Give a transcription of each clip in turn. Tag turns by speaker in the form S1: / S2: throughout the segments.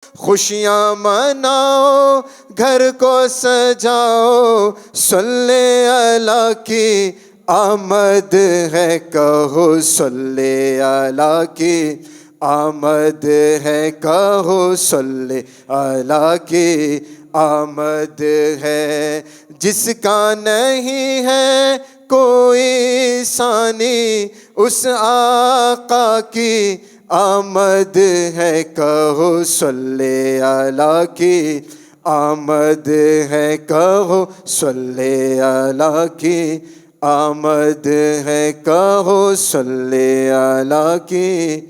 S1: خوشیاں مناؤ، گھر کو سجاؤ، صلی اللہ کی آمد ہے، کہو صلی اللہ کی آمد ہے، کہو صلی اللہ کی آمد ہے۔ جس کا نہیں ہے کوئی ثانی، اس آقا کی آمد ہے، کہو صلی اللہ کی آمد ہے، کہو صلی اللہ کی آمد ہے، کہو صلی اللہ کی۔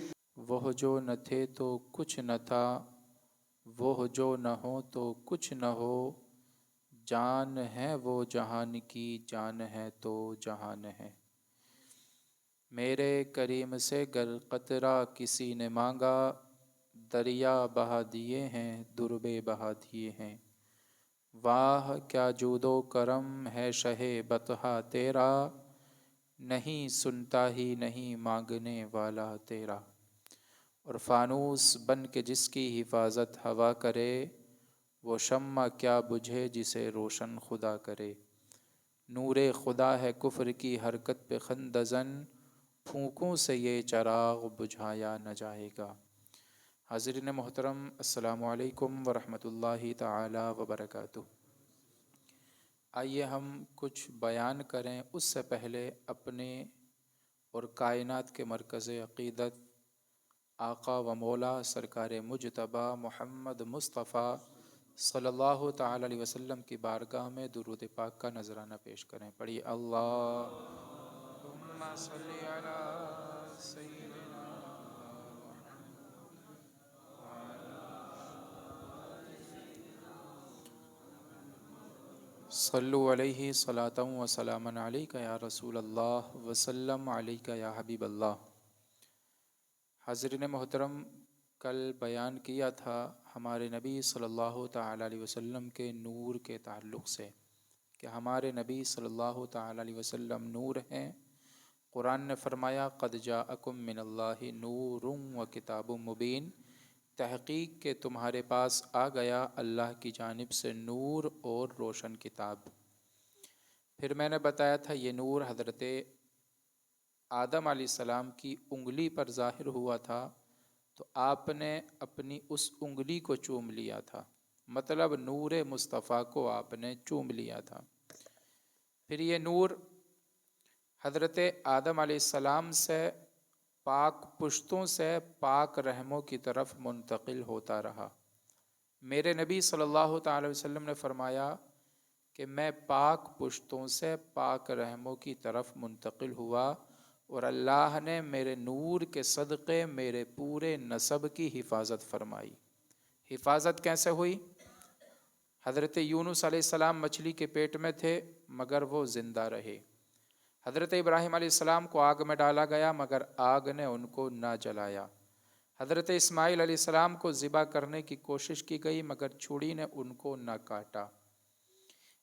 S2: وہ جو نہ تھے تو کچھ نہ تھا، وہ جو نہ ہو تو کچھ نہ ہو، جان ہے وہ جہان کی، جان ہے تو جہان ہے۔ میرے کریم سے گر قطرہ کسی نے مانگا، دریا بہا دیے ہیں، دربے بہا دیے ہیں۔ واہ کیا جود و کرم ہے شہ بطحہ تیرا، نہیں سنتا ہی نہیں مانگنے والا تیرا۔ اور فانوس بن کے جس کی حفاظت ہوا کرے، وہ شمع کیا بجھے جسے روشن خدا کرے۔ نور خدا ہے کفر کی حرکت پہ خندزن، پھونکوں سے یہ چراغ بجھایا نہ جائے گا۔ حاضرین محترم، السلام علیکم ورحمۃ اللہ تعالی وبرکاتہ۔ آئیے ہم کچھ بیان کریں، اس سے پہلے اپنے اور کائنات کے مرکز عقیدت آقا و مولا سرکار مجتبی محمد مصطفیٰ صلی اللہ تعالی علیہ وسلم کی بارگاہ میں درود پاک کا نذرانہ پیش کریں۔ پڑھیے اللہم صلی علی سیدنا صلو علیہ صلاۃ و سلام علیک یا رسول اللہ وسلم علیک یا حبیب اللہ۔ حاضرین محترم، کل بیان کیا تھا ہمارے نبی صلی اللہ تعالی علیہ وسلم کے نور کے تعلق سے، کہ ہمارے نبی صلی اللہ تعالی علیہ وسلم نور ہیں۔ قرآن نے فرمایا قد جاءکم من اللہ نور و کتاب مبین، تحقیق کہ تمہارے پاس آ گیا اللہ کی جانب سے نور اور روشن کتاب۔ پھر میں نے بتایا تھا یہ نور حضرت آدم علیہ السلام کی انگلی پر ظاہر ہوا تھا، تو آپ نے اپنی اس انگلی کو چوم لیا تھا، مطلب نور مصطفیٰ کو آپ نے چوم لیا تھا۔ پھر یہ نور حضرت آدم علیہ السلام سے پاک پشتوں سے پاک رحموں کی طرف منتقل ہوتا رہا۔ میرے نبی صلی اللہ تعالی وسلم نے فرمایا کہ میں پاک پشتوں سے پاک رحموں کی طرف منتقل ہوا، اور اللہ نے میرے نور کے صدقے میرے پورے نسب کی حفاظت فرمائی۔ حفاظت کیسے ہوئی؟ حضرت یونس علیہ السلام مچھلی کے پیٹ میں تھے مگر وہ زندہ رہے۔ حضرت ابراہیم علیہ السلام کو آگ میں ڈالا گیا مگر آگ نے ان کو نہ جلایا۔ حضرت اسماعیل علیہ السلام کو ذبح کرنے کی کوشش کی گئی مگر چھری نے ان کو نہ کاٹا۔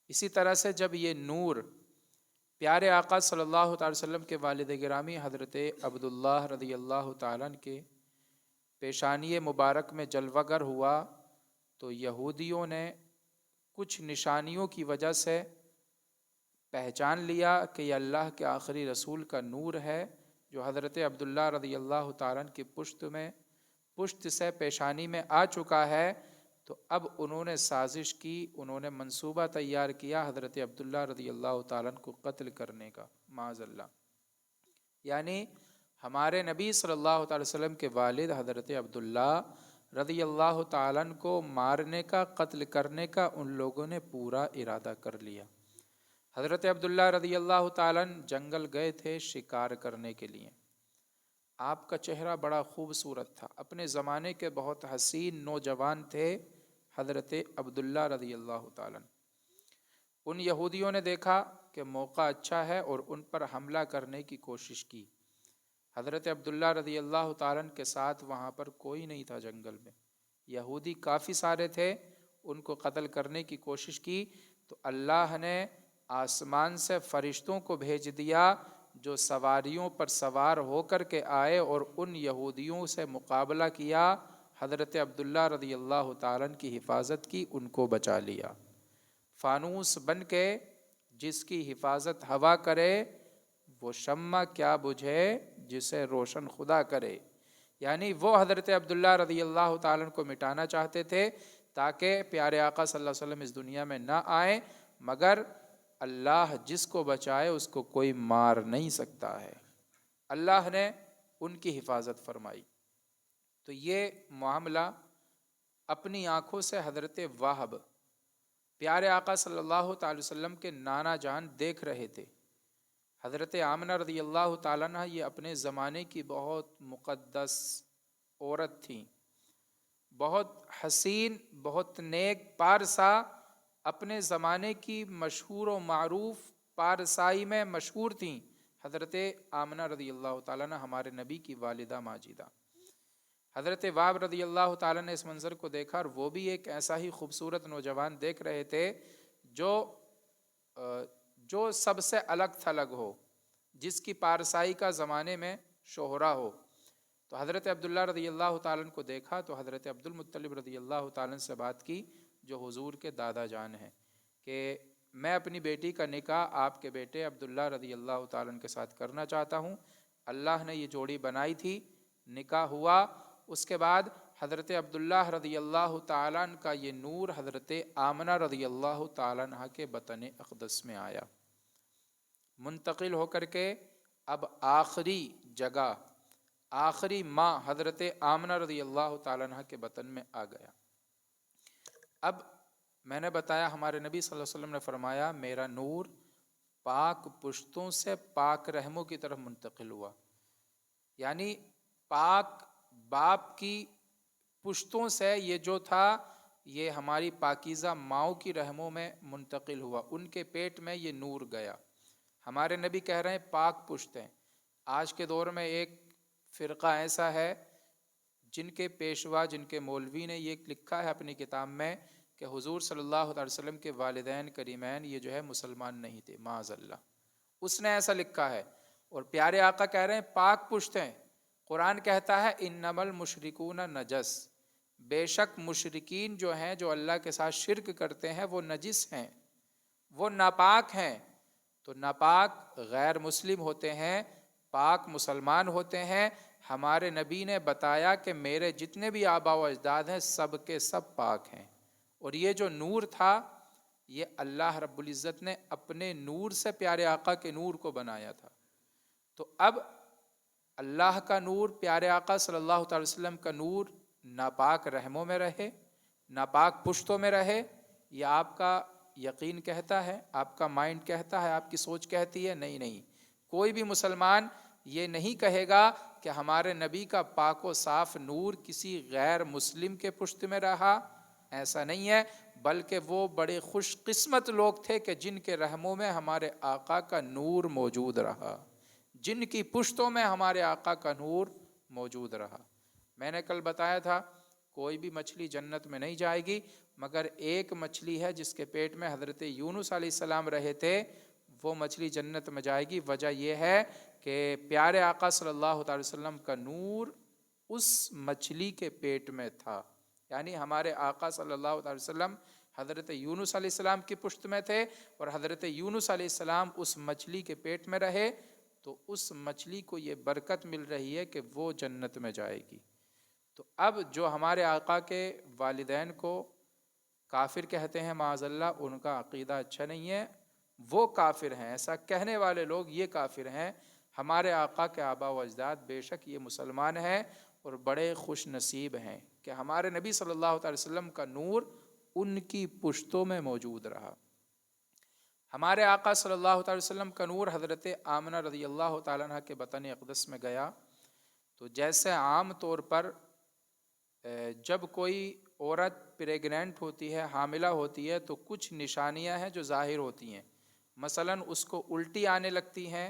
S2: اسی طرح سے جب یہ نور پیارے آقا صلی اللہ تعالی وسلم کے والد گرامی حضرت عبداللہ رضی اللہ تعالیٰ کے پیشانی مبارک میں جلوہ گر ہوا، تو یہودیوں نے کچھ نشانیوں کی وجہ سے پہچان لیا کہ یہ اللہ کے آخری رسول کا نور ہے، جو حضرت عبداللہ رضی اللہ تعالیٰ کی پشت سے پیشانی میں آ چکا ہے۔ تو اب انہوں نے سازش کی، انہوں نے منصوبہ تیار کیا حضرت عبداللہ رضی اللہ تعالیٰ کو قتل کرنے کا، معاذ اللہ۔ یعنی ہمارے نبی صلی اللہ تعالی وسلم کے والد حضرت عبداللہ رضی اللہ تعالیٰ کو مارنے کا، قتل کرنے کا ان لوگوں نے پورا ارادہ کر لیا۔ حضرت عبداللہ رضی اللہ تعالیٰ جنگل گئے تھے شکار کرنے کے لیے۔ آپ کا چہرہ بڑا خوبصورت تھا، اپنے زمانے کے بہت حسین نوجوان تھے حضرت عبداللہ رضی اللہ تعالیٰ۔ ان یہودیوں نے دیکھا کہ موقع اچھا ہے اور ان پر حملہ کرنے کی کوشش کی۔ حضرت عبداللہ رضی اللہ تعالیٰ کے ساتھ وہاں پر کوئی نہیں تھا جنگل میں، یہودی کافی سارے تھے، ان کو قتل کرنے کی کوشش کی، تو اللہ نے آسمان سے فرشتوں کو بھیج دیا جو سواریوں پر سوار ہو کر کے آئے اور ان یہودیوں سے مقابلہ کیا۔ حضرت عبداللہ رضی اللہ تعالیٰ عنہ کی حفاظت کی، ان کو بچا لیا۔ فانوس بن کے جس کی حفاظت ہوا کرے، وہ شمع کیا بجھے جسے روشن خدا کرے۔ یعنی وہ حضرت عبداللہ رضی اللہ تعالیٰ عنہ کو مٹانا چاہتے تھے تاکہ پیارے آقا صلی اللہ علیہ وسلم اس دنیا میں نہ آئیں، مگر اللہ جس کو بچائے اس کو کوئی مار نہیں سکتا ہے۔ اللہ نے ان کی حفاظت فرمائی۔ تو یہ معاملہ اپنی آنکھوں سے حضرت وہب پیارے آقا صلی اللہ تعالی وسلم کے نانا جان دیکھ رہے تھے۔ حضرت آمنہ رضی اللہ تعالیٰ عنہ یہ اپنے زمانے کی بہت مقدس عورت تھیں، بہت حسین، بہت نیک پارسا، اپنے زمانے کی مشہور و معروف پارسائی میں مشہور تھیں۔ حضرت آمنہ رضی اللہ تعالیٰ عنہ ہمارے نبی کی والدہ ماجدہ۔ حضرت وہب رضی اللہ تعالیٰ نے اس منظر کو دیکھا، اور وہ بھی ایک ایسا ہی خوبصورت نوجوان دیکھ رہے تھے جو سب سے الگ تھلگ ہو، جس کی پارسائی کا زمانے میں شہرہ ہو۔ تو حضرت عبداللہ رضی اللہ تعالیٰ عنہ کو دیکھا تو حضرت عبد المطلب رضی اللہ تعالیٰ عنہ سے بات کی، جو حضور کے دادا جان ہیں، کہ میں اپنی بیٹی کا نکاح آپ کے بیٹے عبداللہ رضی اللہ تعالیٰ عنہ کے ساتھ کرنا چاہتا ہوں۔ اللہ نے یہ جوڑی بنائی تھی، نکاح ہوا۔ اس کے بعد حضرت عبداللہ رضی اللہ تعالیٰ عنہ کا یہ نور حضرت آمنہ رضی اللہ تعالیٰ عنہ کے بطن اقدس میں آیا، منتقل ہو کر کے اب آخری جگہ، آخری ماں حضرت آمنہ رضی اللہ تعالیٰ عنہ کے بطن میں آ گیا۔ اب میں نے بتایا ہمارے نبی صلی اللہ علیہ وسلم نے فرمایا میرا نور پاک پشتوں سے پاک رحموں کی طرف منتقل ہوا، یعنی پاک باپ کی پشتوں سے یہ جو تھا یہ ہماری پاکیزہ ماؤں کی رحموں میں منتقل ہوا، ان کے پیٹ میں یہ نور گیا۔ ہمارے نبی کہہ رہے ہیں پاک پشت ہیں۔ آج کے دور میں ایک فرقہ ایسا ہے جن کے پیشوا، جن کے مولوی نے یہ لکھا ہے اپنی کتاب میں کہ حضور صلی اللہ علیہ وسلم کے والدین کریمین یہ جو ہے مسلمان نہیں تھے، معاذ اللہ، اس نے ایسا لکھا ہے۔ اور پیارے آقا کہہ رہے ہیں پاک پشت ہیں۔ قرآن کہتا ہے انما المشرکون نجس، بے شک مشرکین جو ہیں، جو اللہ کے ساتھ شرک کرتے ہیں، وہ نجس ہیں، وہ ناپاک ہیں۔ تو ناپاک غیر مسلم ہوتے ہیں، پاک مسلمان ہوتے ہیں۔ ہمارے نبی نے بتایا کہ میرے جتنے بھی آبا و اجداد ہیں سب کے سب پاک ہیں، اور یہ جو نور تھا یہ اللہ رب العزت نے اپنے نور سے پیارے آقا کے نور کو بنایا تھا۔ تو اب اللہ کا نور، پیارے آقا صلی اللہ تعالی وسلم کا نور ناپاک رحموں میں رہے، ناپاک پشتوں میں رہے، یہ آپ کا یقین کہتا ہے، آپ کا مائنڈ کہتا ہے، آپ کی سوچ کہتی ہے؟ نہیں، کوئی بھی مسلمان یہ نہیں کہے گا کہ ہمارے نبی کا پاک و صاف نور کسی غیر مسلم کے پشت میں رہا، ایسا نہیں ہے، بلکہ وہ بڑے خوش قسمت لوگ تھے کہ جن کے رحموں میں ہمارے آقا کا نور موجود رہا، جن کی پشتوں میں ہمارے آقا کا نور موجود رہا۔ میں نے کل بتایا تھا کوئی بھی مچھلی جنت میں نہیں جائے گی، مگر ایک مچھلی ہے جس کے پیٹ میں حضرت یونس علیہ السلام رہے تھے، وہ مچھلی جنت میں جائے گی۔ وجہ یہ ہے کہ پیارے آقا صلی اللہ تعالی وسلم کا نور اس مچھلی کے پیٹ میں تھا، یعنی ہمارے آقا صلی اللہ تعالی وسلم حضرت یونس علیہ السلام کی پشت میں تھے، اور حضرت یونس علیہ السلام اس مچھلی کے پیٹ میں رہے، تو اس مچھلی کو یہ برکت مل رہی ہے کہ وہ جنت میں جائے گی۔ تو اب جو ہمارے آقا کے والدین کو کافر کہتے ہیں معاذ اللہ، ان کا عقیدہ اچھا نہیں ہے، وہ کافر ہیں، ایسا کہنے والے لوگ یہ کافر ہیں۔ ہمارے آقا کے آبا و اجداد بے شک یہ مسلمان ہیں اور بڑے خوش نصیب ہیں کہ ہمارے نبی صلی اللہ تعالی وسلم کا نور ان کی پشتوں میں موجود رہا۔ ہمارے آقا صلی اللہ تعالی وسلم کا نور حضرت آمنہ رضی اللہ تعالیٰ عنہ کے بطن اقدس میں گیا، تو جیسے عام طور پر جب کوئی عورت پریگننٹ ہوتی ہے، حاملہ ہوتی ہے، تو کچھ نشانیاں ہیں جو ظاہر ہوتی ہیں، مثلاً اس کو الٹی آنے لگتی ہیں،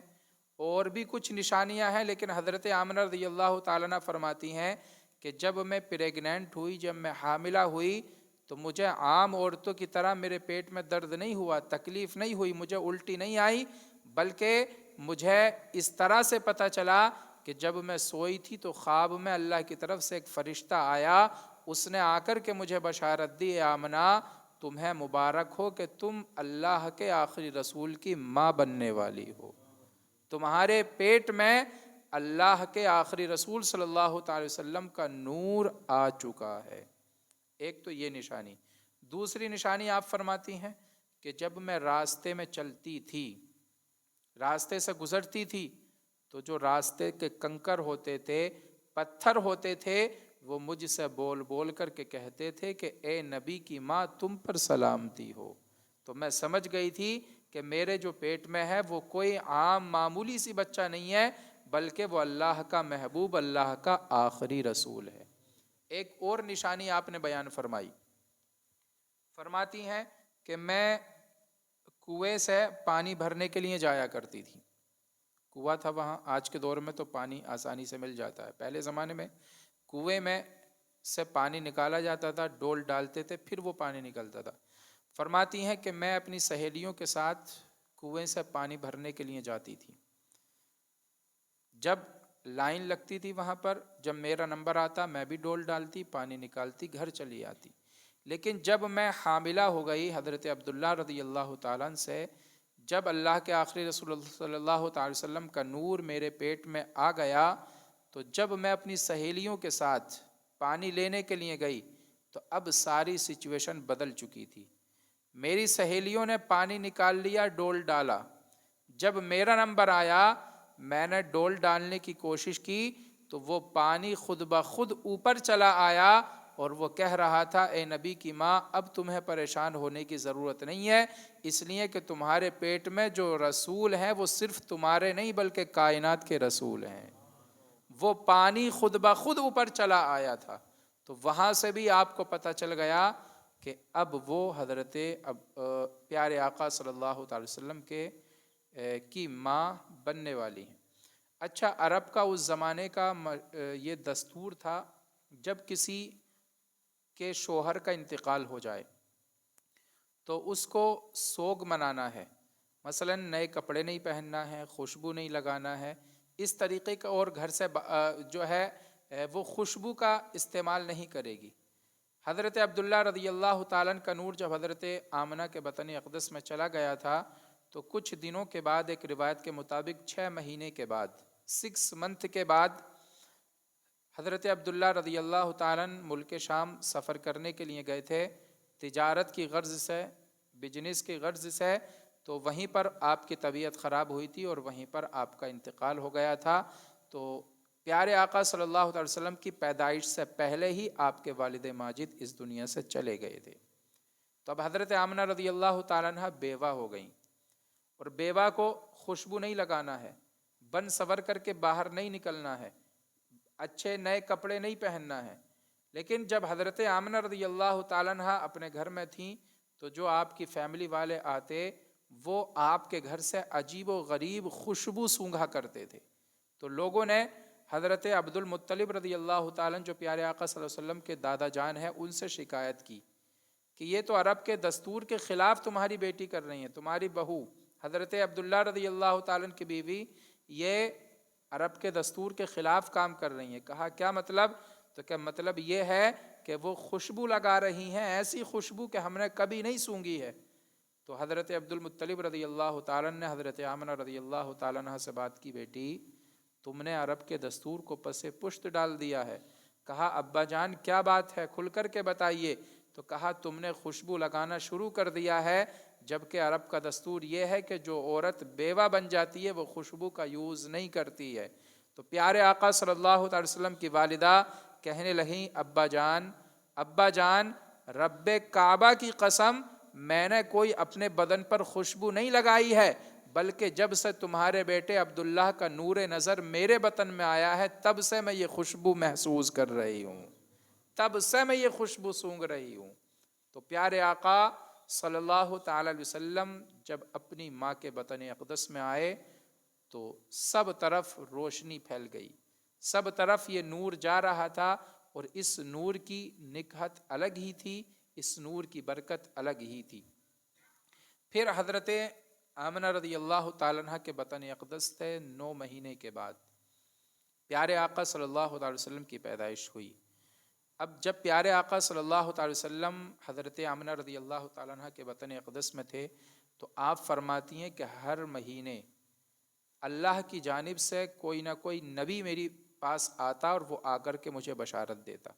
S2: اور بھی کچھ نشانیاں ہیں، لیکن حضرت آمنہ رضی اللہ تعالیٰ عنہ فرماتی ہیں کہ جب میں پریگننٹ ہوئی، جب میں حاملہ ہوئی، تو مجھے عام عورتوں کی طرح میرے پیٹ میں درد نہیں ہوا، تکلیف نہیں ہوئی، مجھے الٹی نہیں آئی، بلکہ مجھے اس طرح سے پتہ چلا کہ جب میں سوئی تھی تو خواب میں اللہ کی طرف سے ایک فرشتہ آیا، اس نے آ کر کے مجھے بشارت دی، آمنہ تمہیں مبارک ہو کہ تم اللہ کے آخری رسول کی ماں بننے والی ہو، تمہارے پیٹ میں اللہ کے آخری رسول صلی اللہ تعالی وسلم کا نور آ چکا ہے۔ ایک تو یہ نشانی۔ دوسری نشانی آپ فرماتی ہیں کہ جب میں راستے میں چلتی تھی، راستے سے گزرتی تھی، تو جو راستے کے کنکر ہوتے تھے، پتھر ہوتے تھے، وہ مجھ سے بول بول کر کے کہتے تھے کہ اے نبی کی ماں تم پر سلامتی ہو۔ تو میں سمجھ گئی تھی کہ میرے جو پیٹ میں ہے وہ کوئی عام معمولی سی بچہ نہیں ہے، بلکہ وہ اللہ کا محبوب، اللہ کا آخری رسول ہے۔ ایک اور نشانی آپ نے بیان فرمائی، فرماتی ہیں کہ میں کنویں سے پانی بھرنے کے لیے جایا کرتی تھی۔ کنواں تھا وہاں، آج کے دور میں تو پانی آسانی سے مل جاتا ہے، پہلے زمانے میں کنویں میں سے پانی نکالا جاتا تھا، ڈول ڈالتے تھے پھر وہ پانی نکلتا تھا۔ فرماتی ہیں کہ میں اپنی سہیلیوں کے ساتھ کنویں سے پانی بھرنے کے لیے جاتی تھی، جب لائن لگتی تھی وہاں پر، جب میرا نمبر آتا میں بھی ڈول ڈالتی، پانی نکالتی، گھر چلی آتی۔ لیکن جب میں حاملہ ہو گئی حضرت عبداللہ رضی اللہ تعالیٰ عنہ سے، جب اللہ کے آخری رسول صلی اللہ تعالی وسلم کا نور میرے پیٹ میں آ گیا، تو جب میں اپنی سہیلیوں کے ساتھ پانی لینے کے لیے گئی تو اب ساری سچویشن بدل چکی تھی۔ میری سہیلیوں نے پانی نکال لیا، ڈول ڈالا، جب میرا نمبر آیا میں نے ڈول ڈالنے کی کوشش کی تو وہ پانی خود بخود اوپر چلا آیا، اور وہ کہہ رہا تھا اے نبی کی ماں اب تمہیں پریشان ہونے کی ضرورت نہیں ہے، اس لیے کہ تمہارے پیٹ میں جو رسول ہیں وہ صرف تمہارے نہیں بلکہ کائنات کے رسول ہیں۔ وہ پانی خود بخود اوپر چلا آیا تھا۔ تو وہاں سے بھی آپ کو پتہ چل گیا کہ اب وہ حضرت پیارے آقا صلی اللہ تعالی وسلم کی ماں بننے والی ہیں۔ اچھا، عرب کا اس زمانے کا یہ دستور تھا، جب کسی کے شوہر کا انتقال ہو جائے تو اس کو سوگ منانا ہے، مثلا نئے کپڑے نہیں پہننا ہے، خوشبو نہیں لگانا ہے، اس طریقے کا، اور گھر سے جو ہے وہ خوشبو کا استعمال نہیں کرے گی۔ حضرت عبداللہ رضی اللہ تعالیٰ کا نور جب حضرت آمنہ کے بطن اقدس میں چلا گیا تھا تو کچھ دنوں کے بعد، ایک روایت کے مطابق 6 مہینے کے بعد، 6 منتھ کے بعد، حضرت عبداللہ رضی اللہ تعالیٰ ملک شام سفر کرنے کے لیے گئے تھے، تجارت کی غرض سے، بزنس کی غرض سے، تو وہیں پر آپ کی طبیعت خراب ہوئی تھی اور وہیں پر آپ کا انتقال ہو گیا تھا۔ تو پیارے آقا صلی اللہ علیہ وسلم کی پیدائش سے پہلے ہی آپ کے والد ماجد اس دنیا سے چلے گئے تھے۔ تو اب حضرت آمنہ رضی اللہ تعالیٰ عنہ بیوہ ہو گئیں، اور بیوہ کو خوشبو نہیں لگانا ہے، بن سور کر کے باہر نہیں نکلنا ہے، اچھے نئے کپڑے نہیں پہننا ہے۔ لیکن جب حضرت آمنہ رضی اللہ تعالیٰ عنہ اپنے گھر میں تھیں تو جو آپ کی فیملی والے آتے وہ آپ کے گھر سے عجیب و غریب خوشبو سونگھا کرتے تھے۔ تو لوگوں نے حضرت عبد المطلب رضی اللہ تعالیٰ جو پیارے آقا صلی اللہ علیہ وسلم کے دادا جان ہیں ان سے شکایت کی کہ یہ تو عرب کے دستور کے خلاف تمہاری بیٹی کر رہی ہیں، تمہاری بہو حضرت عبداللہ رضی اللہ تعالیٰ کی بیوی یہ عرب کے دستور کے خلاف کام کر رہی ہیں۔ کہا کیا مطلب؟ تو کیا مطلب یہ ہے کہ وہ خوشبو لگا رہی ہیں، ایسی خوشبو کہ ہم نے کبھی نہیں سونگھی ہے۔ تو حضرت عبد المطلب رضی اللہ تعالیٰ نے حضرت آمنہ رضی اللہ تعالیٰ عنہ سے بات کی، بیٹی تم نے عرب کے دستور کو پس پشت ڈال دیا ہے۔ کہا ابا جان کیا بات ہے، کھل کر کے بتائیے۔ تو کہا تم نے خوشبو لگانا شروع کر دیا ہے، جبکہ عرب کا دستور یہ ہے کہ جو عورت بیوہ بن جاتی ہے وہ خوشبو کا یوز نہیں کرتی ہے۔ تو پیارے آقا صلی اللہ علیہ وسلم کی والدہ کہنے لگیں ابا جان رب کعبہ کی قسم میں نے کوئی اپنے بدن پر خوشبو نہیں لگائی ہے، بلکہ جب سے تمہارے بیٹے عبداللہ کا نور نظر میرے بطن میں آیا ہے تب سے میں یہ خوشبو محسوس کر رہی ہوں، تب سے میں یہ خوشبو سونگ رہی ہوں۔ تو پیارے آقا صلی اللہ تعالی علیہ وسلم جب اپنی ماں کے بطن اقدس میں آئے تو سب طرف روشنی پھیل گئی، سب طرف یہ نور جا رہا تھا، اور اس نور کی نکہت الگ ہی تھی، اس نور کی برکت الگ ہی تھی۔ پھر حضرت آمنہ رضی اللہ تعالیٰ عنہ کے بطن اقدس تھے 9 مہینے کے بعد، پیارے آقا صلی اللہ علیہ وسلم کی پیدائش ہوئی۔ اب جب پیارے آقا صلی اللہ علیہ وسلم حضرت آمنہ رضی اللہ تعالیٰ عنہ کے وطن اقدس میں تھے تو آپ فرماتی ہیں کہ ہر مہینے اللہ کی جانب سے کوئی نہ کوئی نبی میری پاس آتا اور وہ آ کر کے مجھے بشارت دیتا۔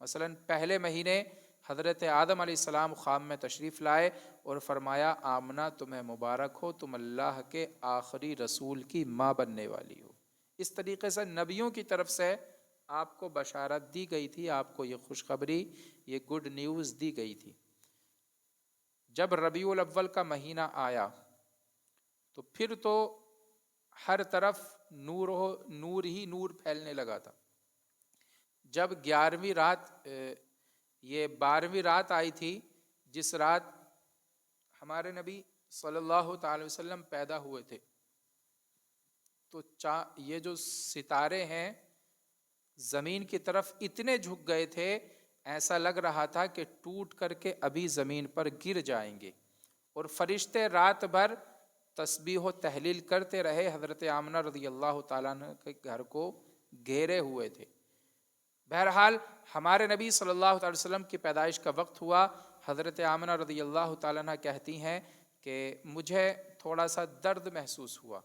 S2: مثلا پہلے مہینے حضرت آدم علیہ السلام خواب میں تشریف لائے اور فرمایا آمنہ تمہیں مبارک ہو، تم اللہ کے آخری رسول کی ماں بننے والی ہو۔ اس طریقے سے نبیوں کی طرف سے آپ کو بشارت دی گئی تھی، آپ کو یہ خوشخبری، یہ گڈ نیوز دی گئی تھی۔ جب ربیع الاول کا مہینہ آیا تو پھر تو ہر طرف نور ہی نور پھیلنے لگا تھا۔ جب 11ویں رات، یہ 12ویں رات آئی تھی، جس رات ہمارے نبی صلی اللہ تعالی وسلم پیدا ہوئے تھے، تو یہ جو ستارے ہیں زمین کی طرف اتنے جھک گئے تھے، ایسا لگ رہا تھا کہ ٹوٹ کر کے ابھی زمین پر گر جائیں گے، اور فرشتے رات بھر تسبیح و تحلیل کرتے رہے، حضرت آمنہ رضی اللہ تعالیٰ عنہ کے گھر کو گھیرے ہوئے تھے۔ بہرحال ہمارے نبی صلی اللہ علیہ وسلم کی پیدائش کا وقت ہوا۔ حضرت آمنہ رضی اللہ تعالیٰ عنہ کہتی ہیں کہ مجھے تھوڑا سا درد محسوس ہوا،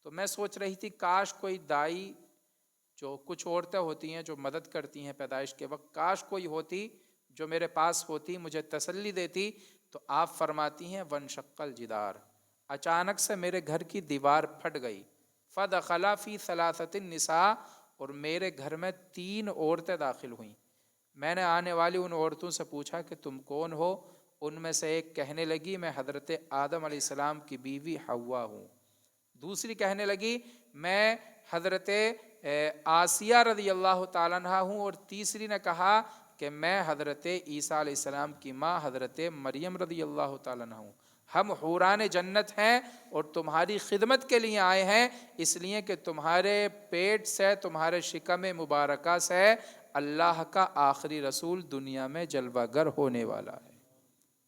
S2: تو میں سوچ رہی تھی کاش کوئی دائی، جو کچھ عورتیں ہوتی ہیں جو مدد کرتی ہیں پیدائش کے وقت، کاش کوئی ہوتی جو میرے پاس ہوتی، مجھے تسلی دیتی۔ تو آپ فرماتی ہیں وانشق الجدار، اچانک سے میرے گھر کی دیوار پھٹ گئی، فدخل فی ثلاثۃ النساء، اور میرے گھر میں 3 عورتیں داخل ہوئیں۔ میں نے آنے والی ان عورتوں سے پوچھا کہ تم کون ہو؟ ان میں سے ایک کہنے لگی میں حضرت آدم علیہ السلام کی بیوی حوا ہوں، دوسری کہنے لگی میں حضرت آسیہ رضی اللہ تعالیٰ عنہ ہوں، اور تیسری نے کہا کہ میں حضرت عیسیٰ علیہ السلام کی ماں حضرت مریم رضی اللہ تعالیٰ عنہ ہوں۔ ہم حوران جنت ہیں اور تمہاری خدمت کے لیے آئے ہیں، اس لیے کہ تمہارے پیٹ سے، تمہارے شکم مبارکہ سے اللہ کا آخری رسول دنیا میں جلوہ گر ہونے والا ہے۔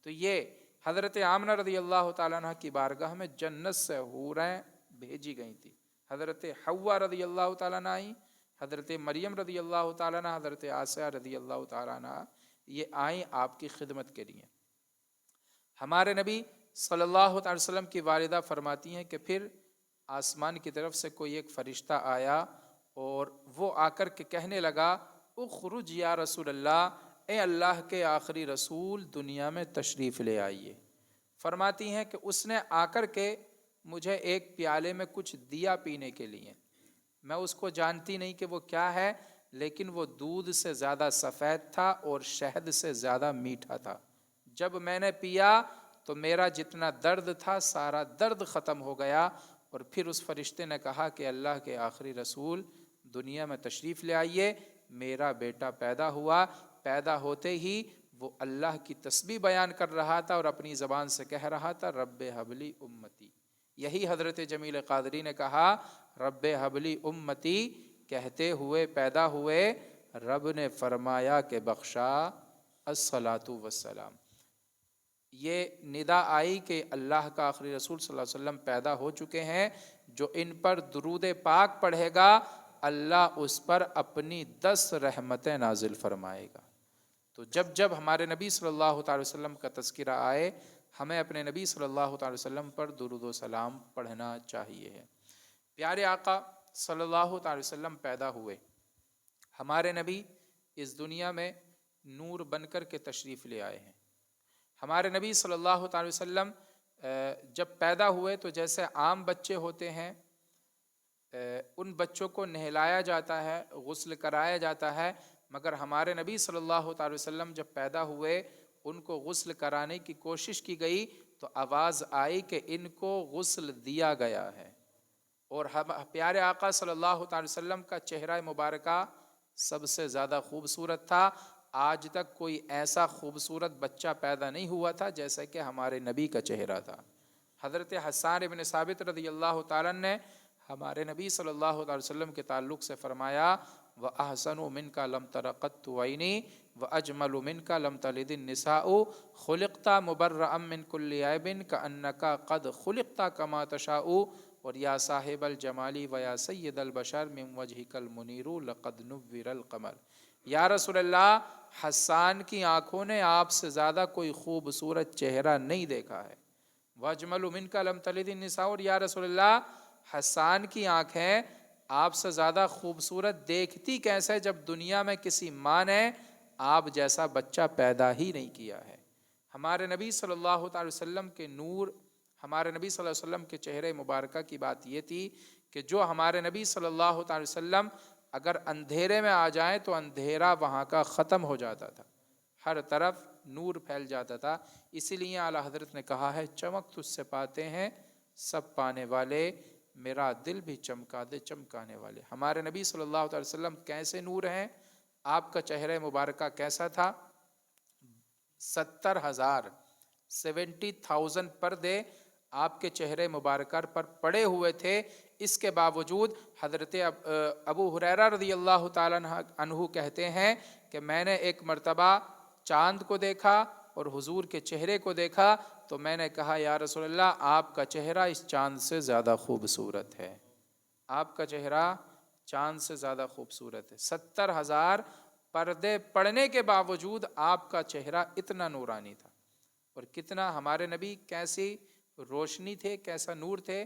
S2: تو یہ حضرت آمنہ رضی اللہ تعالیٰ عنہ کی بارگاہ میں جنت سے حوریں بھیجی گئی تھی۔ حضرت حوا رضی اللہ تعالیٰ عنہ آئیں، حضرت مریم رضی اللہ تعالیٰ عنہ، حضرت آسیہ رضی اللہ تعالیٰ عنہ، یہ آئیں آپ کی خدمت کے لیے۔ ہمارے نبی صلی اللہ علیہ وسلم کی والدہ فرماتی ہیں کہ پھر آسمان کی طرف سے کوئی ایک فرشتہ آیا اور وہ آ کر کے کہنے لگا اخرج یا رسول اللہ، اے اللہ کے آخری رسول دنیا میں تشریف لے آئیے۔ فرماتی ہیں کہ اس نے آ کر کے مجھے ایک پیالے میں کچھ دیا پینے کے لیے، میں اس کو جانتی نہیں کہ وہ کیا ہے، لیکن وہ دودھ سے زیادہ سفید تھا اور شہد سے زیادہ میٹھا تھا۔ جب میں نے پیا تو میرا جتنا درد تھا سارا درد ختم ہو گیا، اور پھر اس فرشتے نے کہا کہ اللہ کے آخری رسول دنیا میں تشریف لے آئیے۔ میرا بیٹا پیدا ہوا، پیدا ہوتے ہی وہ اللہ کی تسبیح بیان کر رہا تھا اور اپنی زبان سے کہہ رہا تھا رب حبلی امتی۔ یہی حضرت جمیل قادری نے کہا رب حبلی امتی کہتے ہوئے پیدا ہوئے، رب نے فرمایا کہ بخشا الصلاۃ والسلام۔ یہ ندا آئی کہ اللہ کا آخری رسول صلی اللہ علیہ وسلم پیدا ہو چکے ہیں، جو ان پر درود پاک پڑھے گا اللہ اس پر اپنی 10 رحمتیں نازل فرمائے گا۔ تو جب جب ہمارے نبی صلی اللہ تعالی وسلم کا تذکرہ آئے، ہمیں اپنے نبی صلی اللہ تعالی وسلم پر درود و سلام پڑھنا چاہیے۔ پیارے آقا صلی اللہ تعالی وسلم پیدا ہوئے، ہمارے نبی اس دنیا میں نور بن کر کے تشریف لے آئے ہیں۔ ہمارے نبی صلی اللہ تعالی وسلم جب پیدا ہوئے تو جیسے عام بچے ہوتے ہیں، ان بچوں کو نہلایا جاتا ہے، غسل کرایا جاتا ہے، مگر ہمارے نبی صلی اللہ تعالی وسلم جب پیدا ہوئے ان کو غسل کرانے کی کوشش کی گئی تو آواز آئی کہ ان کو غسل دیا گیا ہے۔ اور پیارے آقا صلی اللہ تعالی وسلم کا چہرہ مبارکہ سب سے زیادہ خوبصورت تھا۔ آج تک کوئی ایسا خوبصورت بچہ پیدا نہیں ہوا تھا جیسا کہ ہمارے نبی کا چہرہ تھا۔ حضرت حسان ابن ثابت رضی اللہ تعالیٰ نے ہمارے نبی صلی اللہ علیہ وسلم کے تعلق سے فرمایا وَأَحْسَنُ مِنْكَ لَمْ تَرَ قَطُّ عَيْنِي وَأَجْمَلُ مِنْكَ لَمْ تَلِدِ النِّسَاءُ خُلِقْتَ مُبَرَّأً مِنْ كُلِّ عَيْبٍ كَأَنَّكَ قَدْ خُلِقْتَ كَمَا تَشَاءُ اور یا صاحب الجمالی و یا سید البشر من وجہک المنیر لقد نور القمر، یا رسول اللہ حسان کی آنکھوں نے آپ سے زیادہ کوئی خوبصورت چہرہ نہیں دیکھا ہے، واجمل منک لم تلد النساء، اور یا رسول اللہ حسان کی آنکھیں آپ سے زیادہ خوبصورت دیکھتی کیسے جب دنیا میں کسی ماں نے آپ جیسا بچہ پیدا ہی نہیں کیا ہے۔ ہمارے نبی صلی اللہ تعالی وسلم کے نور، ہمارے نبی صلی اللہ علیہ وسلم کے چہرے مبارکہ کی بات یہ تھی کہ جو ہمارے نبی صلی اللہ تعالی وسلم اگر اندھیرے میں آ جائیں تو اندھیرا وہاں کا ختم ہو جاتا تھا، ہر طرف نور پھیل جاتا تھا۔ اسی لیے اعلیٰ حضرت نے کہا ہے چمک تجھ سے پاتے ہیں سب پانے والے، میرا دل بھی چمکا دے چمکانے والے۔ ہمارے نبی صلی اللہ علیہ وسلم کیسے نور ہیں، آپ کا چہرہ مبارکہ کیسا تھا؟ 70,000 پردے آپ کے چہرے مبارکہ پر پڑے ہوئے تھے۔ اس کے باوجود حضرت ابو ہریرہ رضی اللہ تعالیٰ عنہ کہتے ہیں کہ میں نے ایک مرتبہ چاند کو دیکھا اور حضور کے چہرے کو دیکھا تو میں نے کہا یا رسول اللہ آپ کا چہرہ اس چاند سے زیادہ خوبصورت ہے، آپ کا چہرہ چاند سے زیادہ خوبصورت ہے۔ 70,000 پردے پڑنے کے باوجود آپ کا چہرہ اتنا نورانی تھا، اور کتنا ہمارے نبی کیسی روشنی تھے، کیسا نور تھے۔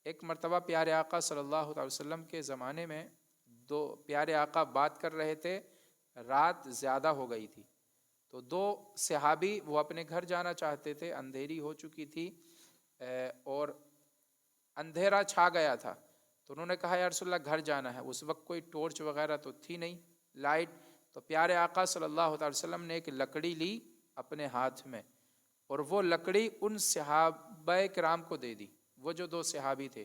S2: ایک مرتبہ پیارے آقا صلی اللہ علیہ وسلم کے زمانے میں دو پیارے آقا بات کر رہے تھے، رات زیادہ ہو گئی تھی تو دو صحابی وہ اپنے گھر جانا چاہتے تھے، اندھیری ہو چکی تھی اور اندھیرا چھا گیا تھا، تو انہوں نے کہا یا رسول اللہ گھر جانا ہے۔ اس وقت کوئی ٹورچ وغیرہ تو تھی نہیں، لائٹ، تو پیارے آقا صلی اللہ علیہ وسلم نے ایک لکڑی لی اپنے ہاتھ میں، اور وہ لکڑی ان صحابہ کرام کو دے دی، وہ جو دو صحابی تھے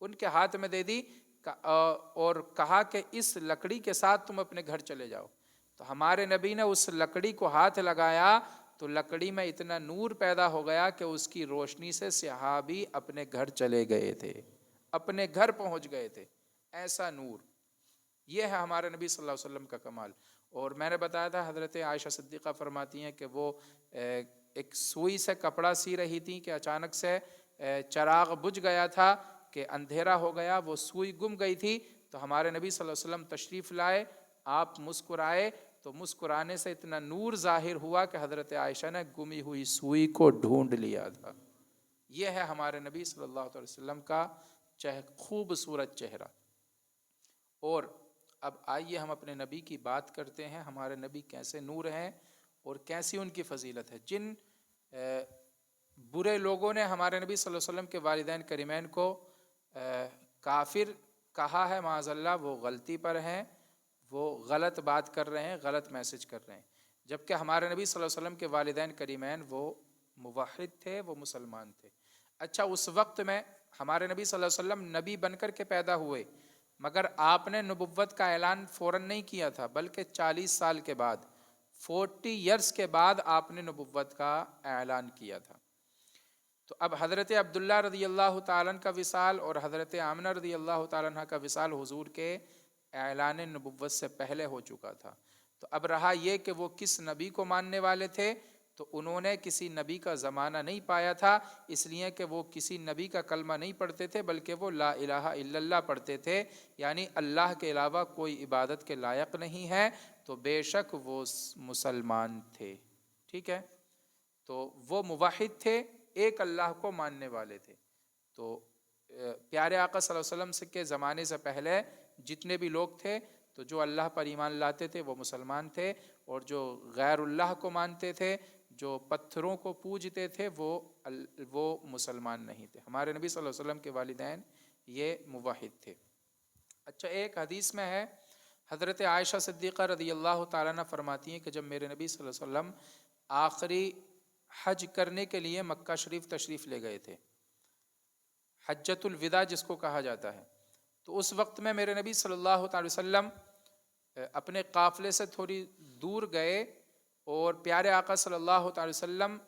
S2: ان کے ہاتھ میں دے دی اور کہا کہ اس لکڑی کے ساتھ تم اپنے گھر چلے جاؤ۔ تو ہمارے نبی نے اس لکڑی کو ہاتھ لگایا تو لکڑی میں اتنا نور پیدا ہو گیا کہ اس کی روشنی سے صحابی اپنے گھر چلے گئے تھے، اپنے گھر پہنچ گئے تھے، ایسا نور۔ یہ ہے ہمارے نبی صلی اللہ علیہ وسلم کا کمال۔ اور میں نے بتایا تھا حضرت عائشہ صدیقہ فرماتی ہیں کہ وہ ایک سوئی سے کپڑا سی رہی تھی کہ اچانک سے چراغ بجھ گیا تھا کہ اندھیرا ہو گیا، وہ سوئی گم گئی تھی، تو ہمارے نبی صلی اللہ علیہ وسلم تشریف لائے، آپ مسکرائے تو مسکرانے سے اتنا نور ظاہر ہوا کہ حضرت عائشہ نے گمی ہوئی سوئی کو ڈھونڈ لیا تھا۔ یہ ہے ہمارے نبی صلی اللہ علیہ وسلم کا خوبصورت چہرہ۔ اور اب آئیے ہم اپنے نبی کی بات کرتے ہیں، ہمارے نبی کیسے نور ہیں اور کیسی ان کی فضیلت ہے۔ جن برے لوگوں نے ہمارے نبی صلی اللہ علیہ وسلم کے والدین کریمین کو کافر کہا ہے معاذ اللہ، وہ غلطی پر ہیں، وہ غلط بات کر رہے ہیں، غلط میسج کر رہے ہیں، جبکہ ہمارے نبی صلی اللہ علیہ وسلم کے والدین کریمین وہ موحد تھے، وہ مسلمان تھے۔ اچھا، اس وقت میں ہمارے نبی صلی اللہ علیہ وسلم نبی بن کر کے پیدا ہوئے، مگر آپ نے نبوت کا اعلان فوراً نہیں کیا تھا، بلکہ 40 سال کے بعد 40 ایئرس کے بعد آپ نے نبوت کا اعلان کیا تھا۔ تو اب حضرت عبداللہ رضی اللہ تعالیٰ عنہ کا وصال اور حضرت آمنہ رضی اللہ تعالیٰ عنہ کا وصال حضور کے اعلان نبوت سے پہلے ہو چکا تھا۔ تو اب رہا یہ کہ وہ کس نبی کو ماننے والے تھے، تو انہوں نے کسی نبی کا زمانہ نہیں پایا تھا، اس لیے کہ وہ کسی نبی کا کلمہ نہیں پڑھتے تھے بلکہ وہ لا الہ الا اللہ پڑھتے تھے، یعنی اللہ کے علاوہ کوئی عبادت کے لائق نہیں ہے، تو بے شک وہ مسلمان تھے۔ ٹھیک ہے، تو وہ موحد تھے، ایک اللہ کو ماننے والے تھے۔ تو پیارے آقا صلی اللہ علیہ وسلم کے زمانے سے پہلے جتنے بھی لوگ تھے تو جو اللہ پر ایمان لاتے تھے وہ مسلمان تھے، اور جو غیر اللہ کو مانتے تھے، جو پتھروں کو پوجتے تھے، وہ مسلمان نہیں تھے۔ ہمارے نبی صلی اللہ علیہ وسلم کے والدین یہ موحد تھے۔ اچھا، ایک حدیث میں ہے، حضرت عائشہ صدیقہ رضی اللہ تعالیٰ عنہ فرماتی ہیں کہ جب میرے نبی صلی اللہ علیہ وسلم آخری حج کرنے کے لیے مکہ شریف تشریف لے گئے تھے، حجۃ الوداع جس کو کہا جاتا ہے، تو اس وقت میں میرے نبی صلی اللہ تعالی وسلم اپنے قافلے سے تھوڑی دور گئے، اور پیارے آقا صلی اللہ تعالی وسلم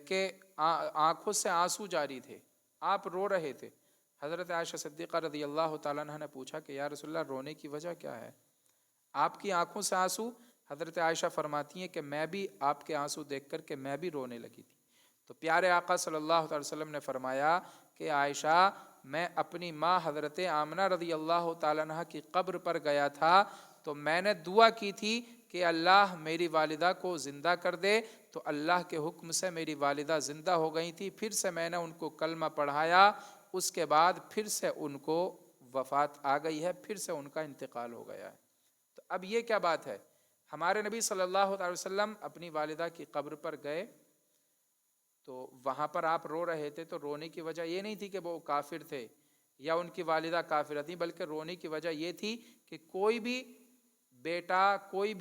S2: کے آنکھوں سے آنسو جاری تھے، آپ رو رہے تھے۔ حضرت عائشہ صدیقہ رضی اللہ تعالیٰ عنہ نے پوچھا کہ یا رسول اللہ رونے کی وجہ کیا ہے، آپ کی آنکھوں سے آنسو؟ حضرت عائشہ فرماتی ہیں کہ میں بھی آپ کے آنسو دیکھ کر کے میں بھی رونے لگی تھی۔ تو پیارے آقا صلی اللہ علیہ وسلم نے فرمایا کہ عائشہ میں اپنی ماں حضرت آمنہ رضی اللہ تعالیٰ عنہ کی قبر پر گیا تھا تو میں نے دعا کی تھی کہ اللہ میری والدہ کو زندہ کر دے، تو اللہ کے حکم سے میری والدہ زندہ ہو گئی تھی، پھر سے میں نے ان کو کلمہ پڑھایا، اس کے بعد پھر سے ان کو وفات آ گئی ہے، پھر سے ان کا انتقال ہو گیا ہے۔ تو اب یہ کیا بات ہے؟ ہمارے نبی صلی اللہ علیہ وسلم اپنی والدہ کی قبر پر گئے تو وہاں پر آپ رو رہے تھے، تو رونے کی وجہ یہ نہیں تھی کہ وہ کافر تھے یا ان کی والدہ کافرہ تھیں، بلکہ رونے کی وجہ یہ تھی کہ کوئی بھی بیٹا، کوئی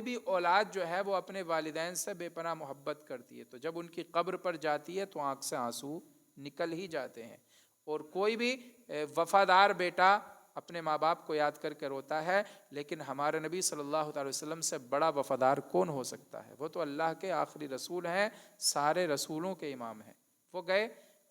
S2: بھی اولاد جو ہے وہ اپنے والدین سے بے پناہ محبت کرتی ہے، تو جب ان کی قبر پر جاتی ہے تو آنکھ سے آنسو نکل ہی جاتے ہیں، اور کوئی بھی وفادار بیٹا اپنے ماں باپ کو یاد کر کے روتا ہے، لیکن ہمارے نبی صلی اللہ علیہ وسلم سے بڑا وفادار کون ہو سکتا ہے؟ وہ تو اللہ کے آخری رسول ہیں، سارے رسولوں کے امام ہیں۔ وہ گئے،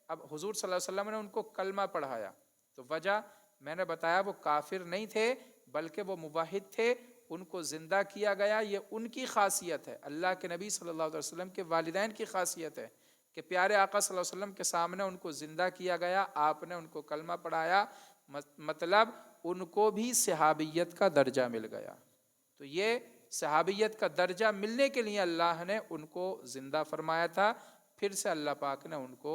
S2: اب حضور صلی اللہ علیہ وسلم نے ان کو کلمہ پڑھایا، تو وجہ میں نے بتایا وہ کافر نہیں تھے بلکہ وہ موحد تھے، ان کو زندہ کیا گیا، یہ ان کی خاصیت ہے، اللہ کے نبی صلی اللہ علیہ وسلم کے والدین کی خاصیت ہے کہ پیارے آقا صلی اللہ علیہ وسلم کے سامنے ان کو زندہ کیا گیا، آپ نے ان کو کلمہ پڑھایا، مطلب ان کو بھی صحابیت کا درجہ مل گیا۔ تو یہ صحابیت کا درجہ ملنے کے لیے اللہ نے ان کو زندہ فرمایا تھا، پھر سے اللہ پاک نے ان کو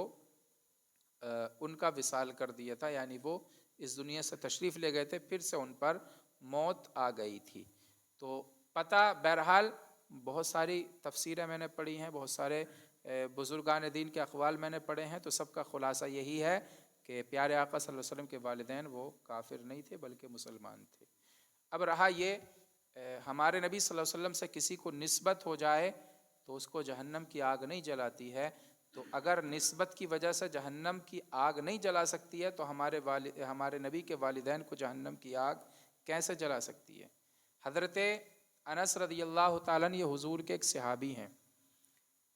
S2: ان کا وصال کر دیا تھا، یعنی وہ اس دنیا سے تشریف لے گئے تھے، پھر سے ان پر موت آ گئی تھی۔ تو پتہ بہرحال بہت ساری تفسیریں میں نے پڑھی ہیں، بہت سارے بزرگان دین کے اقوال میں نے پڑھے ہیں، تو سب کا خلاصہ یہی ہے کہ پیارے آقا صلی اللہ علیہ وسلم کے والدین وہ کافر نہیں تھے بلکہ مسلمان تھے۔ اب رہا یہ ہمارے نبی صلی اللہ علیہ وسلم سے کسی کو نسبت ہو جائے تو اس کو جہنم کی آگ نہیں جلاتی ہے، تو اگر نسبت کی وجہ سے جہنم کی آگ نہیں جلا سکتی ہے تو ہمارے نبی کے والدین کو جہنم کی آگ کیسے جلا سکتی ہے؟ حضرت انس رضی اللہ تعالیٰ یہ حضور کے ایک صحابی ہیں،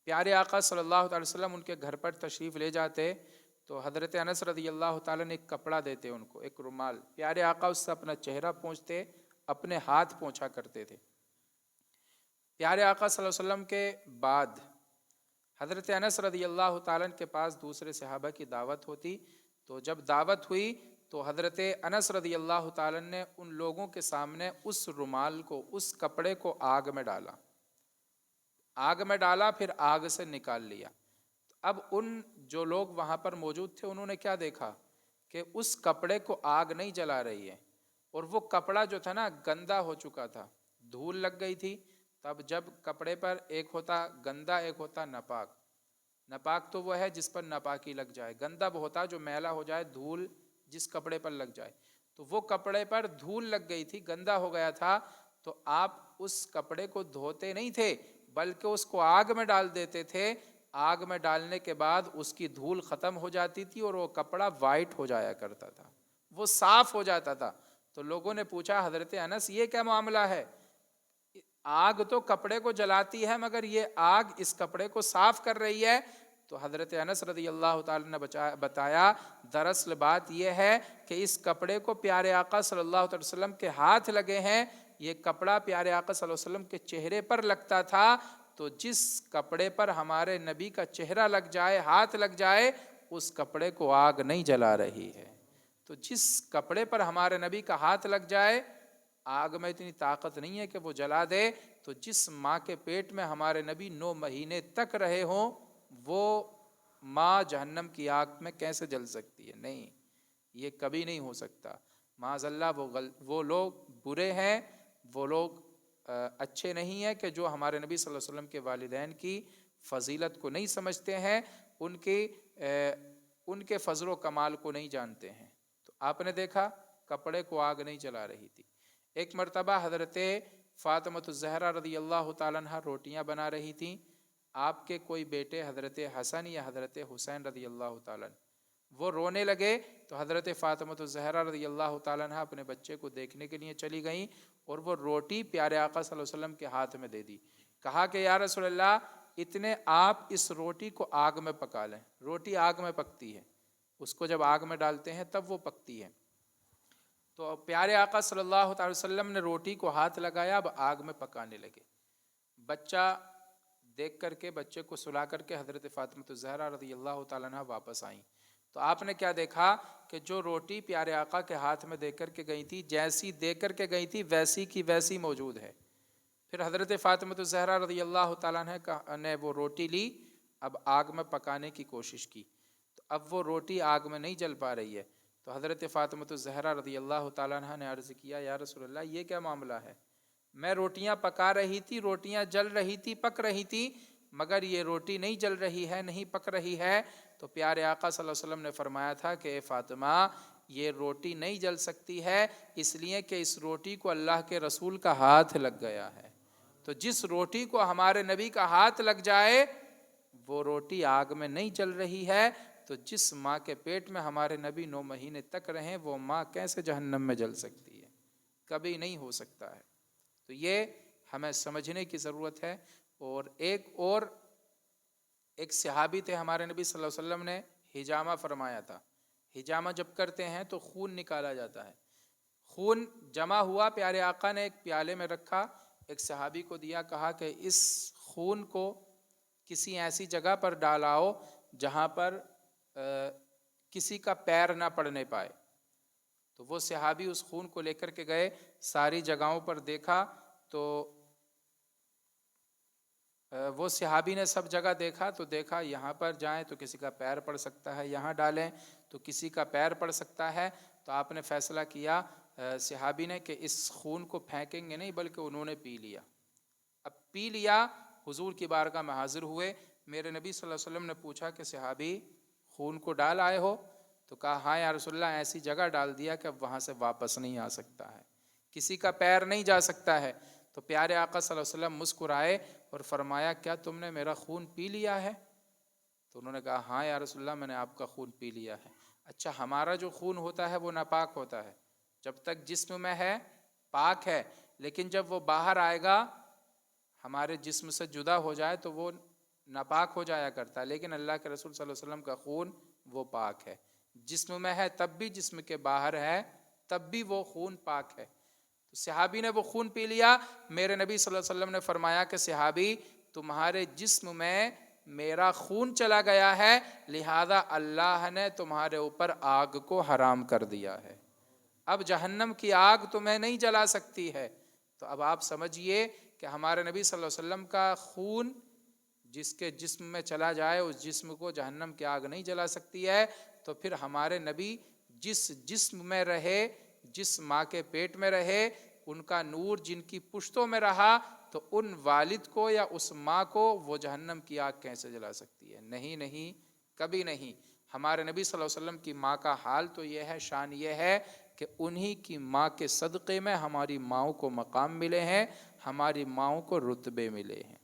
S2: پیارے آقا صلی اللہ علیہ وسلم ان کے گھر پر تشریف لے جاتے تو حضرت انس رضی اللہ تعالیٰ نے ایک کپڑا دیتے ان کو، ایک رومال، پیارے آقا اس سے اپنا چہرہ پونچھتے، اپنے ہاتھ پونچھا کرتے تھے۔ پیارے آقا صلی اللہ علیہ وسلم کے بعد حضرت انس رضی اللہ تعالیٰ کے پاس دوسرے صحابہ کی دعوت ہوتی، تو جب دعوت ہوئی تو حضرت انس رضی اللہ تعالیٰ نے ان لوگوں کے سامنے اس رومال کو، اس کپڑے کو آگ میں ڈالا، پھر آگ سے نکال لیا۔ اب ان جو لوگ وہاں پر موجود تھے انہوں نے کیا دیکھا کہ اس کپڑے کو آگ نہیں جلا رہی ہے، اور وہ کپڑا جو تھا نا گندا ہو چکا تھا، دھول لگ گئی تھی۔ تب جب کپڑے پر ایک ہوتا گندا، ایک ہوتا ناپاک، ناپاک تو وہ ہے جس پر ناپاکی لگ جائے، گندا وہ ہوتا جو میلا ہو جائے، دھول جس کپڑے پر لگ جائے، تو وہ کپڑے پر دھول لگ گئی تھی، گندا ہو گیا تھا، تو آپ اس کپڑے کو دھوتے نہیں تھے بلکہ اس کو آگ میں ڈال دیتے تھے، آگ میں ڈالنے کے بعد اس کی دھول ختم ہو جاتی تھی اور وہ کپڑا وائٹ ہو جایا کرتا تھا، وہ صاف ہو جاتا تھا۔ تو لوگوں نے پوچھا حضرت انس یہ کیا معاملہ ہے؟ آگ تو کپڑے کو جلاتی ہے مگر یہ آگ اس کپڑے کو صاف کر رہی ہے؟ تو حضرت انس رضی اللہ تعالی نے بتایا دراصل بات یہ ہے کہ اس کپڑے کو پیارے آقا صلی اللہ علیہ وسلم کے ہاتھ لگے ہیں، یہ کپڑا پیارے آقا صلی اللہ علیہ وسلم کے چہرے پر لگتا تھا، تو جس کپڑے پر ہمارے نبی کا چہرہ لگ جائے، ہاتھ لگ جائے، اس کپڑے کو آگ نہیں جلا رہی ہے۔ تو جس کپڑے پر ہمارے نبی کا ہاتھ لگ جائے، آگ میں اتنی طاقت نہیں ہے کہ وہ جلا دے، تو جس ماں کے پیٹ میں ہمارے نبی 9 مہینے تک رہے ہوں، وہ ماں جہنم کی آگ میں کیسے جل سکتی ہے؟ نہیں، یہ کبھی نہیں ہو سکتا۔ معاذ اللہ وہ لوگ برے ہیں، وہ لوگ اچھے نہیں ہیں کہ جو ہمارے نبی صلی اللہ علیہ وسلم کے والدین کی فضیلت کو نہیں سمجھتے ہیں، ان کے فضل و کمال کو نہیں جانتے ہیں۔ تو آپ نے دیکھا کپڑے کو آگ نہیں جلا رہی تھی۔ ایک مرتبہ حضرت فاطمۃ الزہرا رضی اللہ تعالیٰ عنہ روٹیاں بنا رہی تھیں، آپ کے کوئی بیٹے حضرت حسن یا حضرت حسین رضی اللہ تعالیٰ عنہ وہ رونے لگے، تو حضرت فاطمۃ الزہرا رضی اللہ تعالیٰ عنہ اپنے بچے کو دیکھنے کے لیے چلی گئیں اور وہ روٹی پیارے آقا صلی اللہ علیہ وسلم کے ہاتھ میں دے دی، کہا کہ یا رسول اللہ اتنے آپ اس روٹی کو آگ میں پکا لیں، روٹی آگ میں پکتی ہے، اس کو جب آگ میں ڈالتے ہیں تب وہ پکتی ہے۔ تو پیارے آقا صلی اللہ علیہ وسلم نے روٹی کو ہاتھ لگایا، اب آگ میں پکانے لگے۔ بچہ دیکھ کر کے، بچے کو سلا کر کے حضرت فاطمۃ الزہرا رضی اللہ تعالیٰ عنہ واپس آئیں، تو آپ نے کیا دیکھا کہ جو روٹی پیارے آقا کے ہاتھ میں دے کر کے گئی تھی، جیسی دے کر کے گئی تھی ویسی کی ویسی موجود ہے۔ پھر حضرت فاطمہ الزہرا رضی اللہ تعالیٰ عنہ نے وہ روٹی لی، اب آگ میں پکانے کی کوشش کی، تو اب وہ روٹی آگ میں نہیں جل پا رہی ہے، تو حضرت فاطمہ الزہرا رضی اللہ تعالیٰ عنہ نے عرض کیا یا رسول اللہ یہ کیا معاملہ ہے؟ میں روٹیاں پکا رہی تھی، روٹیاں جل رہی تھی، پک رہی تھی، مگر یہ روٹی نہیں جل رہی ہے، نہیں پک رہی ہے۔ تو پیارے آقا صلی اللہ علیہ وسلم نے فرمایا تھا کہ اے فاطمہ یہ روٹی نہیں جل سکتی ہے، اس لیے کہ اس روٹی کو اللہ کے رسول کا ہاتھ لگ گیا ہے۔ تو جس روٹی کو ہمارے نبی کا ہاتھ لگ جائے وہ روٹی آگ میں نہیں جل رہی ہے، تو جس ماں کے پیٹ میں ہمارے نبی 9 مہینے تک رہیں وہ ماں کیسے جہنم میں جل سکتی ہے؟ کبھی نہیں ہو سکتا ہے۔ تو یہ ہمیں سمجھنے کی ضرورت ہے۔ اور ایک صحابی تھے ہمارے نبی صلی اللہ علیہ وسلم نے حجامہ فرمایا تھا۔ حجامہ جب کرتے ہیں تو خون نکالا جاتا ہے، خون جمع ہوا، پیارے آقا نے ایک پیالے میں رکھا، ایک صحابی کو دیا، کہا کہ اس خون کو کسی ایسی جگہ پر ڈالاؤ جہاں پر کسی کا پیر نہ پڑنے پائے۔ تو وہ صحابی اس خون کو لے کر کے گئے، ساری جگہوں پر دیکھا، تو وہ صحابی نے سب جگہ دیکھا، تو دیکھا یہاں پر جائیں تو کسی کا پیر پڑ سکتا ہے، یہاں ڈالیں تو کسی کا پیر پڑ سکتا ہے۔ تو آپ نے فیصلہ کیا صحابی نے کہ اس خون کو پھینکیں گے نہیں، بلکہ انہوں نے پی لیا۔ اب پی لیا، حضور کی بارگاہ میں حاضر ہوئے، میرے نبی صلی اللہ علیہ وسلم نے پوچھا کہ صحابی خون کو ڈال آئے ہو؟ تو کہا ہاں یا رسول اللہ ایسی جگہ ڈال دیا کہ اب وہاں سے واپس نہیں آ سکتا ہے، کسی کا پیر نہیں جا سکتا ہے۔ تو پیارے آقا صلی اللہ علیہ وسلم مسکرائے اور فرمایا کیا تم نے میرا خون پی لیا ہے؟ تو انہوں نے کہا ہاں یا رسول اللہ میں نے آپ کا خون پی لیا ہے۔ اچھا ہمارا جو خون ہوتا ہے وہ ناپاک ہوتا ہے، جب تک جسم میں ہے پاک ہے، لیکن جب وہ باہر آئے گا ہمارے جسم سے جدا ہو جائے تو وہ ناپاک ہو جایا کرتا ہے، لیکن اللہ کے رسول صلی اللہ علیہ وسلم کا خون وہ پاک ہے، جسم میں ہے تب بھی، جسم کے باہر ہے تب بھی وہ خون پاک ہے۔ تو صحابی نے وہ خون پی لیا۔ میرے نبی صلی اللہ علیہ وسلم نے فرمایا کہ صحابی تمہارے جسم میں میرا خون چلا گیا ہے، لہذا اللہ نے تمہارے اوپر آگ کو حرام کر دیا ہے، اب جہنم کی آگ تمہیں نہیں جلا سکتی ہے۔ تو اب آپ سمجھیے کہ ہمارے نبی صلی اللہ علیہ وسلم کا خون جس کے جسم میں چلا جائے اس جسم کو جہنم کی آگ نہیں جلا سکتی ہے، تو پھر ہمارے نبی جس جسم میں رہے، جس ماں کے پیٹ میں رہے، ان کا نور جن کی پشتوں میں رہا، تو ان والد کو یا اس ماں کو وہ جہنم کی آگ کیسے جلا سکتی ہے؟ نہیں نہیں، کبھی نہیں۔ ہمارے نبی صلی اللہ علیہ وسلم کی ماں کا حال تو یہ ہے، شان یہ ہے کہ انہی کی ماں کے صدقے میں ہماری ماؤں کو مقام ملے ہیں، ہماری ماؤں کو رتبے ملے ہیں۔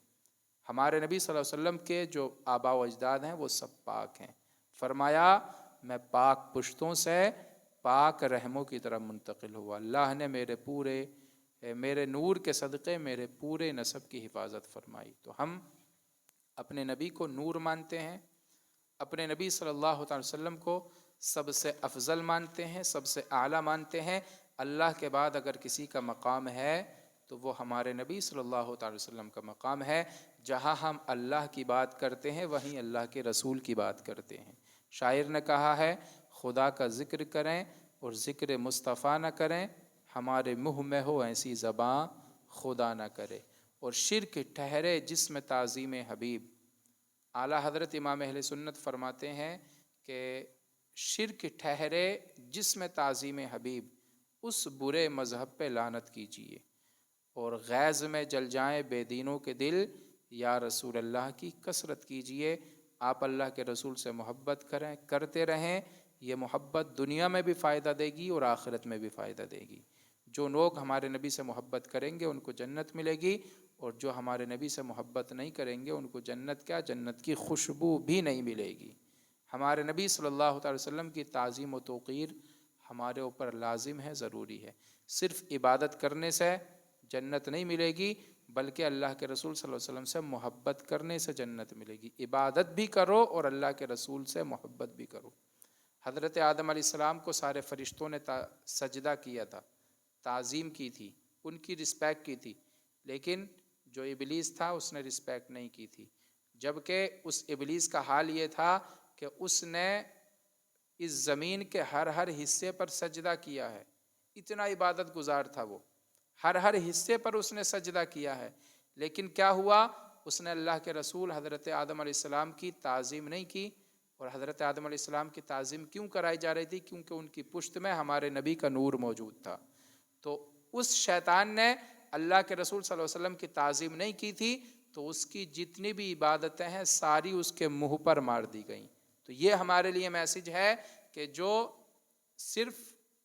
S2: ہمارے نبی صلی اللہ علیہ وسلم کے جو آباء و اجداد ہیں وہ سب پاک ہیں۔ فرمایا میں پاک پشتوں سے پاک رحموں کی طرف منتقل ہوا، اللہ نے میرے نور کے صدقے میرے پورے نسب کی حفاظت فرمائی۔ تو ہم اپنے نبی کو نور مانتے ہیں، اپنے نبی صلی اللہ تعالی وسلم کو سب سے افضل مانتے ہیں، سب سے اعلیٰ مانتے ہیں۔ اللہ کے بعد اگر کسی کا مقام ہے تو وہ ہمارے نبی صلی اللہ تعالی وسلم کا مقام ہے۔ جہاں ہم اللہ کی بات کرتے ہیں وہیں اللہ کے رسول کی بات کرتے ہیں۔ شاعر نے کہا ہے خدا کا ذکر کریں اور ذکر مصطفیٰ نہ کریں، ہمارے منہ میں ہو ایسی زباں خدا نہ کرے، اور شرک ٹھہرے جس میں تعظیم حبیب۔ اعلیٰ حضرت امام اہل سنت فرماتے ہیں کہ شرک ٹھہرے جس میں تعظیم حبیب، اس برے مذہب پہ لعنت کیجیے، اور غیظ میں جل جائیں بے دینوں کے دل، یا رسول اللہ کی کثرت کیجیے۔ آپ اللہ کے رسول سے محبت کرتے رہیں، یہ محبت دنیا میں بھی فائدہ دے گی اور آخرت میں بھی فائدہ دے گی۔ جو لوگ ہمارے نبی سے محبت کریں گے ان کو جنت ملے گی، اور جو ہمارے نبی سے محبت نہیں کریں گے ان کو جنت کیا، جنت کی خوشبو بھی نہیں ملے گی۔ ہمارے نبی صلی اللہ تعالی وسلم کی تعظیم و توقیر ہمارے اوپر لازم ہے، ضروری ہے۔ صرف عبادت کرنے سے جنت نہیں ملے گی، بلکہ اللہ کے رسول صلی اللہ علیہ وسلم سے محبت کرنے سے جنت ملے گی۔ عبادت بھی کرو اور اللہ کے رسول سے محبت بھی کرو۔ حضرت آدم علیہ السلام کو سارے فرشتوں نے سجدہ کیا تھا، تعظیم کی تھی، ان کی رسپیکٹ کی تھی، لیکن جو ابلیس تھا اس نے رسپیکٹ نہیں کی تھی، جبکہ اس ابلیس کا حال یہ تھا کہ اس نے اس زمین کے ہر حصے پر سجدہ کیا ہے، اتنا عبادت گزار تھا وہ، ہر حصے پر اس نے سجدہ کیا ہے، لیکن کیا ہوا؟ اس نے اللہ کے رسول حضرت آدم علیہ السلام کی تعظیم نہیں کی۔ اور حضرت آدم علیہ السلام کی تعظیم کیوں کرائی جا رہی تھی؟ کیونکہ ان کی پشت میں ہمارے نبی کا نور موجود تھا۔ تو اس شیطان نے اللہ کے رسول صلی اللہ علیہ وسلم کی تعظیم نہیں کی تھی، تو اس کی جتنی بھی عبادتیں ہیں ساری اس کے منہ پر مار دی گئیں۔ تو یہ ہمارے لیے میسج ہے کہ جو صرف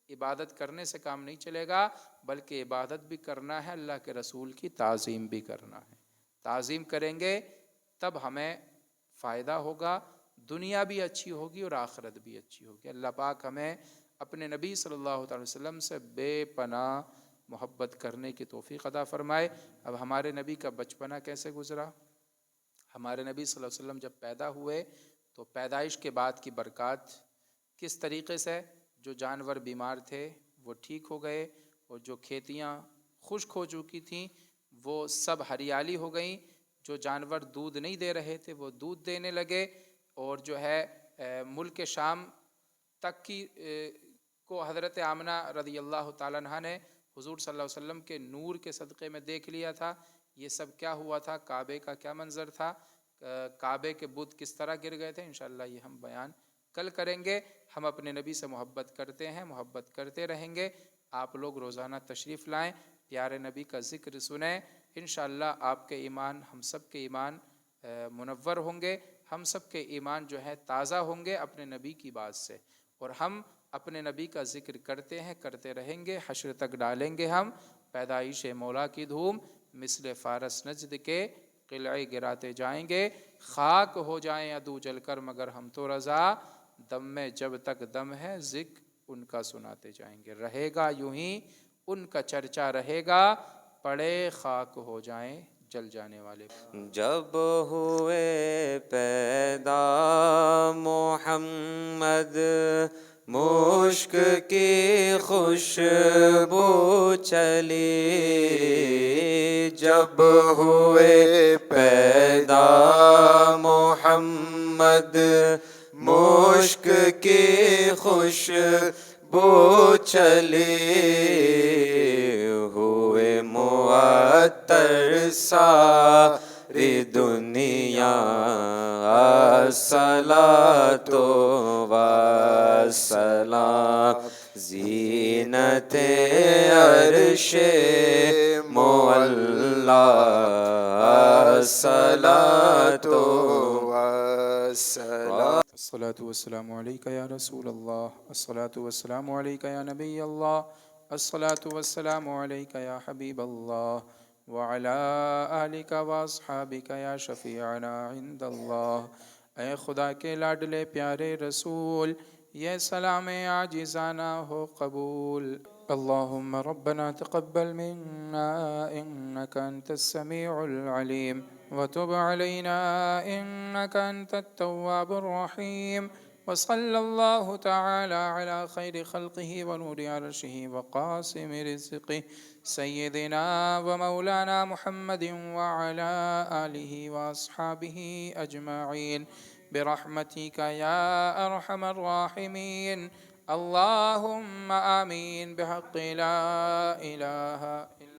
S2: عبادت کرنے سے کام نہیں چلے گا، بلکہ عبادت بھی کرنا ہے، اللہ کے رسول کی تعظیم بھی کرنا ہے۔ تعظیم کریں گے تب ہمیں فائدہ ہوگا، دنیا بھی اچھی ہوگی اور آخرت بھی اچھی ہوگی۔ اللہ پاک ہمیں اپنے نبی صلی اللہ علیہ وسلم سے بے پناہ محبت کرنے کی توفیق عطا فرمائے۔ اب ہمارے نبی کا بچپنا کیسے گزرا؟ ہمارے نبی صلی اللہ علیہ وسلم جب پیدا ہوئے تو پیدائش کے بعد کی برکات کس طریقے سے؟ جو جانور بیمار تھے وہ ٹھیک ہو گئے، اور جو کھیتیاں خشک ہو چکی تھیں وہ سب ہریالی ہو گئیں، جو جانور دودھ نہیں دے رہے تھے وہ دودھ دینے لگے، اور جو ہے ملک شام تک کی کو حضرت آمنہ رضی اللہ تعالیٰ عنہ نے حضور صلی اللہ علیہ وسلم کے نور کے صدقے میں دیکھ لیا تھا۔ یہ سب کیا ہوا تھا؟ کعبے کا کیا منظر تھا؟ کعبے کے بت کس طرح گر گئے تھے؟ انشاءاللہ یہ ہم بیان کل کریں گے۔ ہم اپنے نبی سے محبت کرتے ہیں، محبت کرتے رہیں گے۔ آپ لوگ روزانہ تشریف لائیں، پیارے نبی کا ذکر سنیں، انشاءاللہ آپ کے ایمان، ہم سب کے ایمان منور ہوں گے، ہم سب کے ایمان جو ہے تازہ ہوں گے اپنے نبی کی بات سے، اور ہم اپنے نبی کا ذکر کرتے ہیں، کرتے رہیں گے، حشر تک ڈالیں گے ہم پیدائش مولا کی دھوم، مثل فارس نجد کے قلعے گراتے جائیں گے، خاک ہو جائیں عدو جل کر مگر ہم تو رضا، دم میں جب تک دم ہے ذکر ان کا سناتے جائیں گے، رہے گا یوں ہی ان کا چرچا رہے گا، پڑے خاک ہو جائیں جل جانے والے۔
S3: جب ہوئے پیدا محمد مشک کی خوشبو چلی، جب ہوئے پیدا محمد مشک کی خوشبو چلی، ہوئے معطر ساری دنیا، الصلاۃ والسلام، زینت عرش معلی، الصلاۃ والسلام۔
S2: الصلاة والسلام علیکہ یا رسول اللہ، الصلاة والسلام علیکہ یا نبی اللہ، الصلاة والسلام علیکہ یا حبیب اللہ، وعلی آلک واصحابک یا شفیعنا عند اللہ۔ اے خدا کے لاڈلے پیارے رسول، یہ سلام عاجزانہ ہو قبول۔ اللہم ربنا تقبل منا انک انت السمیع العلیم وتب علینا انک انت التواب الرحیم، وصلی اللہ تعالی علی خیر خلقہ ونور عرشہ وقاسم رزقہ سیدنا ومولانا محمد وعلی آلہ واصحابہ اجمعین برحمتک یا ارحم الراحمین، اللہم آمین بحق لا الہ